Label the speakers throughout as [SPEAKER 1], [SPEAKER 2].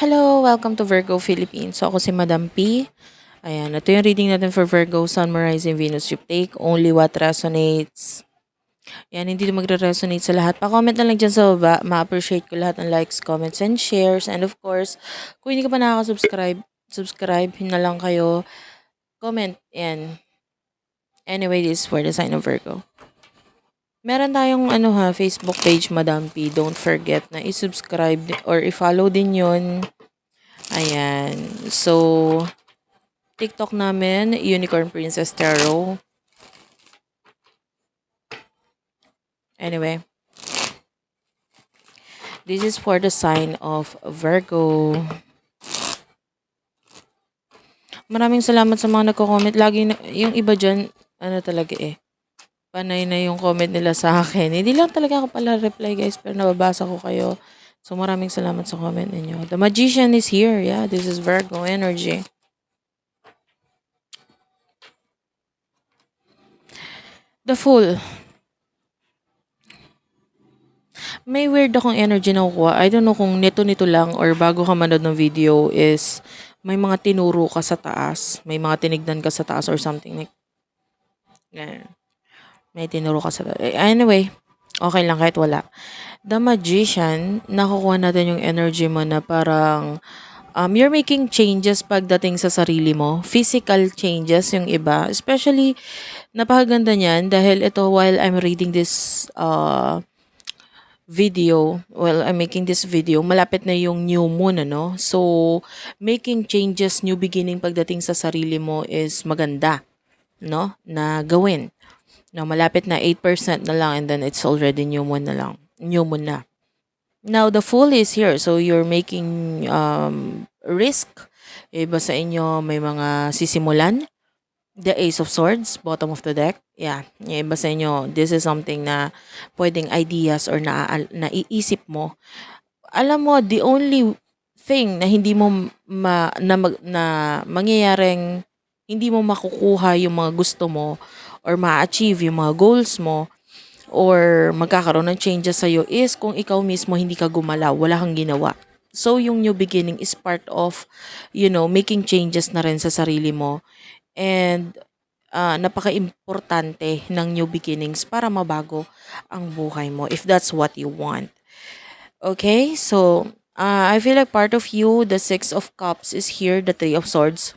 [SPEAKER 1] Hello, welcome to Virgo Philippines. So ako si Madam P. Ayan, ito yung reading natin for Virgo, Sun, Rising, Venus. You take only what resonates. Yan, hindi ito magre-resonate sa lahat. Pa-comment na lang dyan sa baba. Ma-appreciate ko lahat ng likes, comments, and shares. And of course, kung hindi ka pa nakaka-subscribe, subscribe na lang kayo. Comment. Yan. Anyway, this is for the sign of Virgo. Meron tayong Facebook page, Madam P. Don't forget na i-subscribe or i-follow din yun. Ayan. So, TikTok namin, Unicorn Princess Tarot. Anyway, this is for the sign of Virgo. Maraming salamat sa mga nagko-comment. Lagi na, yung iba dyan, talaga panay na yung comment nila sa akin. Hindi lang talaga ako pala reply guys, pero nababasa ko kayo. So maraming salamat sa comment ninyo. The Magician is here. Yeah, this is Virgo energy. The Fool. May weird akong energy na kukuha. I don't know kung nito lang or bago ka manood ng video is may mga tinuro ka sa taas. May mga tinignan ka sa taas or something like may tinuro ka sa taas. Anyway, okay lang kahit wala. The Magician, nakukuha natin yung energy mo na parang you're making changes pagdating sa sarili mo. Physical changes yung iba. Especially, napakaganda niyan dahil ito while I'm reading this video, well, I'm making this video, malapit na yung new moon, ano? So, making changes, new beginning pagdating sa sarili mo is maganda, no? Na gawin. Now, malapit na 8% na lang and then it's already new moon na lang. New moon na. Now, the Fool is here. So, you're making risk. Iba sa inyo, may mga sisimulan. The Ace of Swords, bottom of the deck. Yeah, iba sa inyo, this is something na pwedeng ideas or naiisip mo. Alam mo, the only thing na hindi mo na mangyayaring hindi mo makukuha yung mga gusto mo or ma-achieve yung mga goals mo or magkakaroon ng changes sa'yo is kung ikaw mismo hindi ka gumalaw, wala kang ginawa. So, yung new beginning is part of, making changes na rin sa sarili mo. And napaka-importante ng new beginnings para mabago ang buhay mo if that's what you want. Okay? So, I feel like part of you, the Six of Cups is here, the Three of Swords.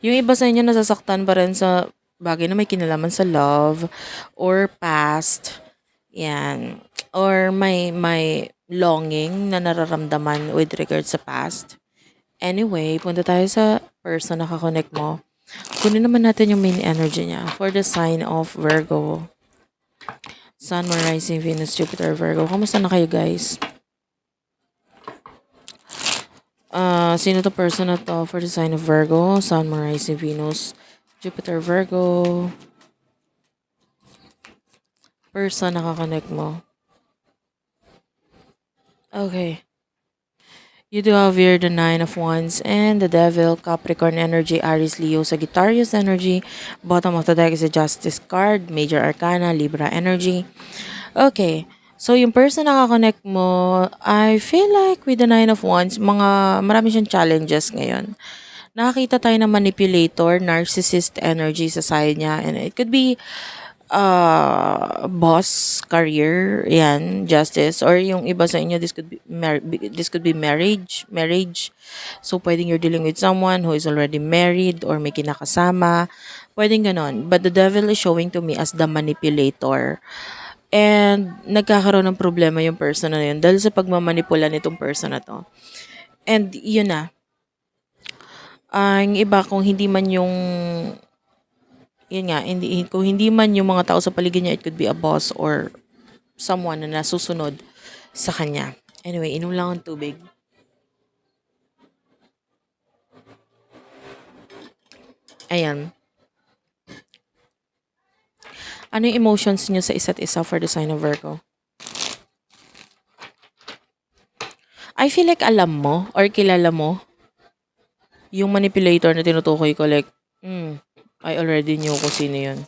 [SPEAKER 1] Yung iba sa inyo nasasaktan pa rin sa bagay na may kinalaman sa love or past. Yan. Or may longing na nararamdaman with regard sa past. Anyway, punta tayo sa person na kakonect mo. Kunin naman natin yung main energy niya for the sign of Virgo. Sun, Moon, Rising, Venus, Jupiter, Virgo. Kamusta na kayo guys? Sino to person na to for the sign of Virgo? Sun, Moon, Rising, Venus, Jupiter, Virgo. Person na kakonect mo. Okay. You do have here the Nine of Wands and the Devil, Capricorn energy, Aries, Leo, Sagittarius energy. Bottom of the deck is a Justice card, Major Arcana, Libra energy. Okay. So, yung person na kakonect mo, I feel like with the Nine of Wands, marami siyang challenges ngayon. Nakakita tayo ng manipulator, narcissist energy sa side niya. And it could be boss, career, yan, justice, or yung iba sa inyo, this could be marriage. So, pwedeng you're dealing with someone who is already married or may kinakasama. Pwedeng ganon. But the devil is showing to me as the manipulator. And nagkakaroon ng problema yung person na yun dahil sa pagmamanipula nitong person na to. And yun na. Yung iba kung hindi man yung yun nga, kung hindi man yung mga tao sa paligid niya, it could be a boss or someone na nasusunod sa kanya. Anyway, inom lang ang tubig. Ayan. Ano yung emotions niyo sa isa't isa for the sign of Virgo? I feel like alam mo or kilala mo yung manipulator na tinutukoy ko. Like, I already knew kung sino yun.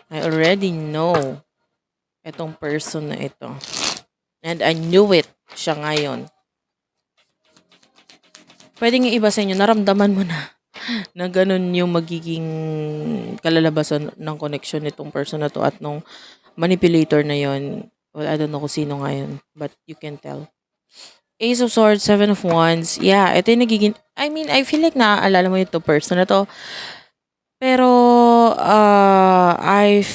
[SPEAKER 1] I already know itong person na ito. And I knew it siya ngayon. Puwedeng yung iba sa inyo naramdaman mo na, na gano'n yung magiging kalalabasan ng connection nitong person na 'to at nung manipulator na yon. Well, I don't know kung sino nga yun, but you can tell. Ace of Swords, Seven of Wands, yeah, ito yung nagiging I mean, I feel like naaalala mo yung 'tong person na 'to, pero, I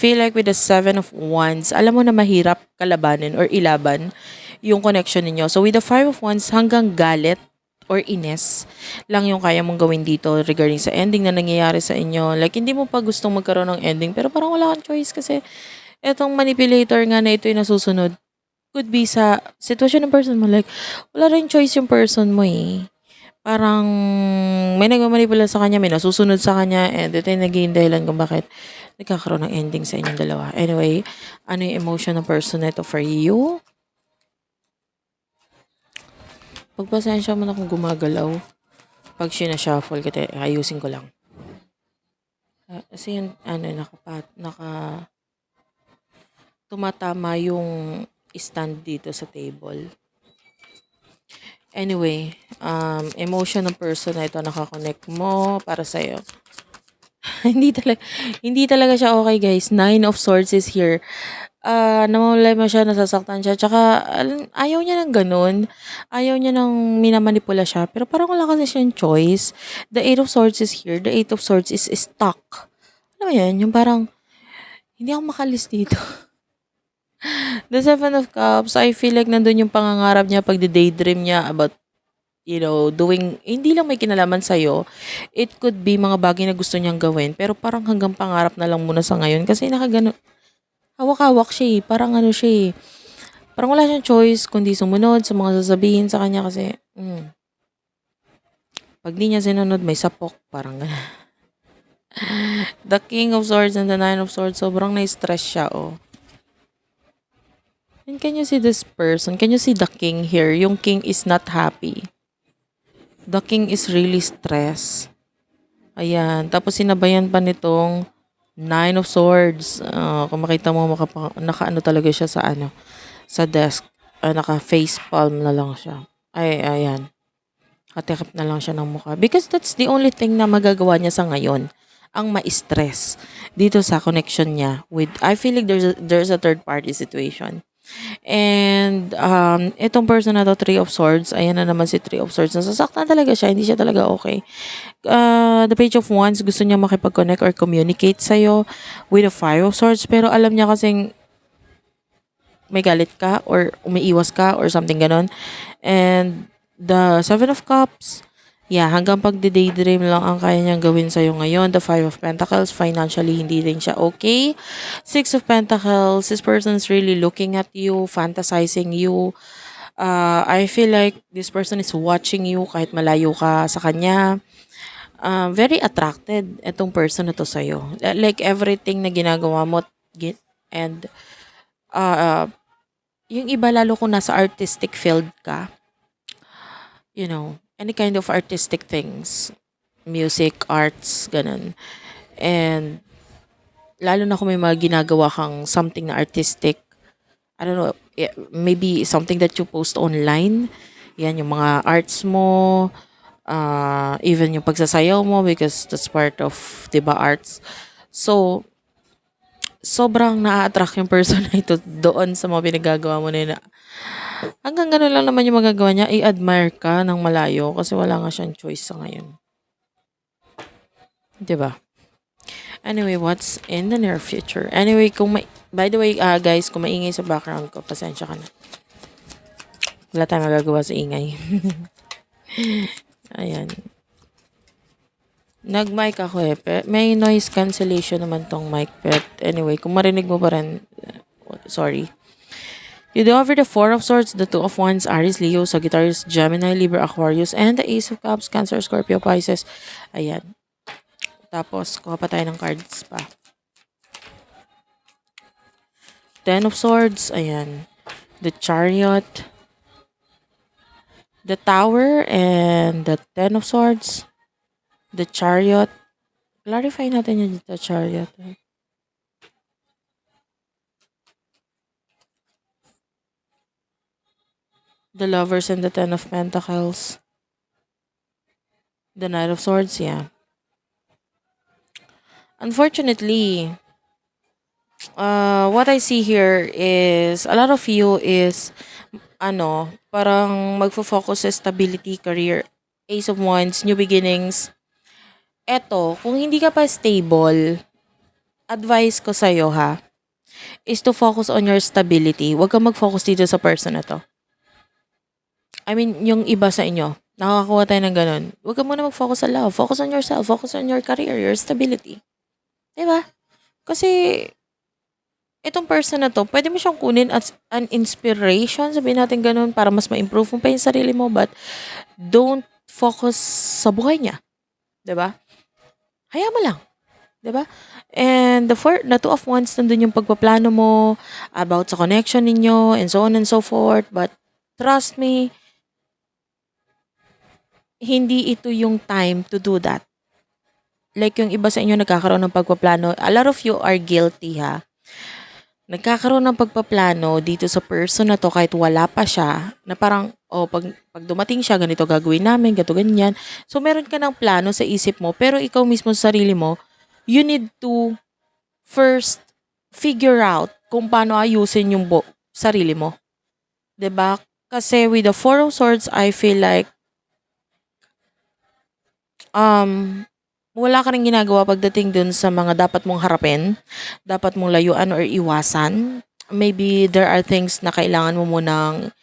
[SPEAKER 1] feel like with the Seven of Wands, alam mo na mahirap kalabanin or ilaban yung connection ninyo. So with the Five of Wands, hanggang galit or ines lang yung kaya mong gawin dito regarding sa ending na nangyayari sa inyo. Like, hindi mo pa gustong magkaroon ng ending, pero parang wala kang choice kasi etong manipulator nga na ito yung nasusunod. Could be sa sitwasyon ng person mo. Like, wala rin choice yung person mo eh. Parang may nagmamanipula sa kanya, may nasusunod sa kanya, and ito yung naging dahilan kung bakit nagkakaroon ng ending sa inyong dalawa. Anyway, ano yung emotion ng person na ito for you? Pagpasensya mo na kung gumagalaw. Pag sinashuffle kita, ayusin ko lang. Kasi yun, tumatama yung stand dito sa table. Anyway, emotion ng person na ito nakakonect mo para sa'yo. hindi talaga siya okay, guys. Nine of Swords is here. Namomroblema siya, nasasaktan siya, tsaka ayaw niya ng gano'n. Ayaw niya ng minamanipula siya, pero parang wala kasi siyang choice. The Eight of Swords is here. The Eight of Swords is stuck. Ano mo yan? Yung parang, hindi ako makalis dito. The Seven of Cups, I feel like nandun yung pangangarap niya, pagde-daydream niya about, doing, hindi lang may kinalaman sa'yo. It could be mga bagay na gusto niyang gawin, pero parang hanggang pangarap na lang muna sa ngayon kasi nakagano, hawak-hawak siya eh. Parang ano siya eh. Parang wala siyang choice kundi sumunod sa mga sasabihin sa kanya kasi, pag di niya sinunod, may sapok. Parang ganun. The King of Swords and the Nine of Swords, sobrang na-stress siya, oh. And can you see this person? Can you see the king here? Yung king is not happy. The king is really stressed. Ayan. Tapos sinabayan pa nitong Nine of Swords. Kung makita mo, naka-ano talaga siya sa desk. Naka-face palm na lang siya. Ayan. Katikip na lang siya ng mukha. Because that's the only thing na magagawa niya sa ngayon. Ang ma-stress dito sa connection niya with, I feel like there's a third party situation. And, itong person na to, Three of Swords, ayan na naman si Three of Swords. Nasasaktan talaga siya, hindi siya talaga okay. The Page of Wands, gusto niya makipag-connect or communicate sa'yo with the Five of Swords, pero alam niya kasing may galit ka or umiiwas ka or something ganon. And the Seven of Cups, yeah, hanggang pagde-daydream lang ang kaya niyang gawin sa'yo ngayon. The Five of Pentacles, financially hindi rin siya okay. Six of Pentacles, this person is really looking at you, fantasizing you. I feel like this person is watching you kahit malayo ka sa kanya. Very attracted itong person na to sa'yo. Like everything na ginagawa mo and yung iba lalo kung nasa artistic field ka, any kind of artistic things, music, arts, ganun. And lalo na kung may mga ginagawa kang something na artistic, I don't know, maybe something that you post online, yan yung mga arts mo, even yung pagsasayaw mo because that's part of, 'di ba, arts. So, sobrang na-attract yung person na ito doon sa mga pinagagawa mo na yun. Hanggang gano'n lang naman yung magagawa niya, i-admire ka ng malayo kasi wala nga siyang choice sa ngayon. 'Di ba? Anyway, what's in the near future? Anyway, by the way, guys, kung maingay sa background ko, pasensya ka na. Wala tayong magagawa sa ingay. Ayan. Nag-mic ako eh. May noise cancellation naman tong mic. But anyway, kung marinig mo pa rin, sorry. You do over the Four of Swords, the Two of Wands, Aries, Leo, Sagittarius, Gemini, Libra, Aquarius, and the Ace of Cups, Cancer, Scorpio, Pisces. Ayan. Tapos, kuha pa tayo ng cards pa. Ten of Swords, ayan. The Chariot, the Tower, and the Ten of Swords, the Chariot. Clarify natin yung the Chariot. The Lovers and the Ten of Pentacles. The Knight of Swords, yeah. Unfortunately, what I see here is a lot of you is parang magfo-focus sa stability, career, Ace of Wands, new beginnings. Eto, kung hindi ka pa stable, advice ko sa'yo is to focus on your stability. Huwag kang mag-focus dito sa person na to. I mean, yung iba sa inyo, nakakakuha tayo ng ganun. Huwag ka muna mag-focus sa love. Focus on yourself. Focus on your career, your stability. Diba? Kasi, itong person na to, pwede mo siyang kunin as an inspiration, sabihin natin ganun, para mas ma-improve mo pa yung sarili mo, but don't focus sa buhay niya. Diba? Hayaan mo lang. 'Di ba? And the two of wands, nandun yung pagpaplano mo about sa connection ninyo and so on and so forth. But trust me, hindi ito yung time to do that. Like yung iba sa inyo nagkakaroon ng pagpaplano, a lot of you are guilty Nagkakaroon ng pagpaplano dito sa person na to kahit wala pa siya, na parang, pag dumating siya, ganito gagawin namin, ganito ganyan. So, meron ka ng plano sa isip mo, pero ikaw mismo sa sarili mo, you need to first figure out kung paano ayusin yung sarili mo. 'Di ba? Kasi with the Four of Swords, I feel like um wala ka ring ginagawa pagdating dun sa mga dapat mong harapin, dapat mong layuan or iwasan. Maybe there are things na kailangan mo munang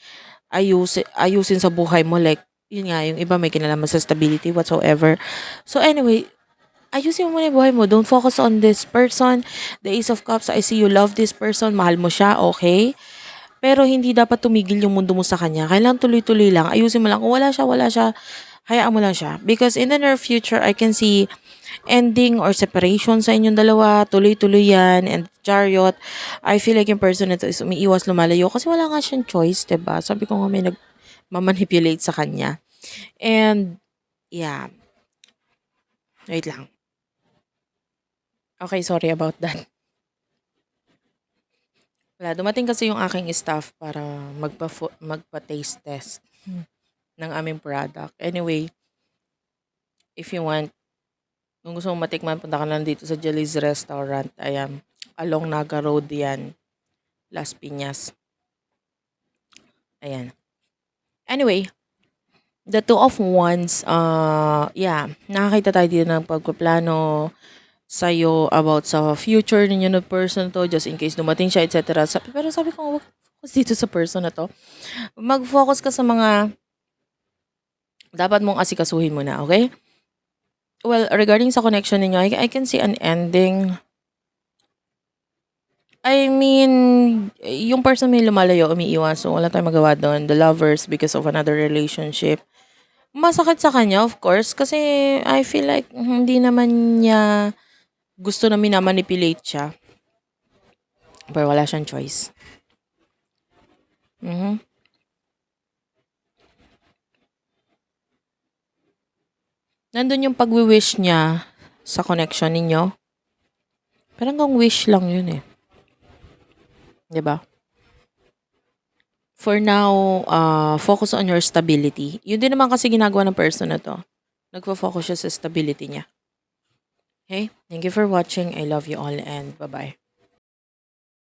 [SPEAKER 1] ayusin sa buhay mo, like yun nga, yung iba may kinalaman sa stability whatsoever. So anyway, ayusin mo muna yung buhay mo. Don't focus on this person. The Ace of Cups, I see you love this person. Mahal mo siya, okay? Pero hindi dapat tumigil yung mundo mo sa kanya. Kailangan tuloy-tuloy lang. Ayusin mo lang. Kung wala siya, wala siya. Hayaan mo lang siya. Because in the near future, I can see ending or separation sa inyong dalawa. Tuloy-tuloy yan. And Chariot, I feel like yung person na to is umiiwas, lumalayo. Kasi wala nga siyang choice, diba? Sabi ko nga may nagmamanipulate sa kanya. And, yeah. Wait lang. Okay, sorry about that. Wala, dumating kasi yung aking staff para magpa-taste test ng aming product. Anyway, if you want, kung gusto mong matikman, punta ka lang dito sa Jelly's Restaurant. Ayan, along Naga Road yan, Las Piñas. Ayan. Anyway, the Two of Wands, nakakita tayo dito ng pagpaplano sa'yo about sa future ninyo na person to, just in case dumating siya, etc. Pero sabi ko, wag focus dito sa person na to. Mag-focus ka sa mga dapat mong asikasuhin muna, okay? Well, regarding sa connection ninyo, I can see an ending. I mean, yung person may lumalayo, umiiwas, so wala tayong magawa doon. The lovers, because of another relationship. Masakit sa kanya, of course, kasi I feel like hindi naman niya gusto na minamanipulate siya. Pero wala siyang choice. Nandun yung pag-wish niya sa connection ninyo. Pero hanggang wish lang yun eh. 'Di ba? For now, focus on your stability. Yun din naman kasi ginagawa ng person na to. Nagfo-focus siya sa stability niya. Okay? Thank you for watching. I love you all and bye-bye.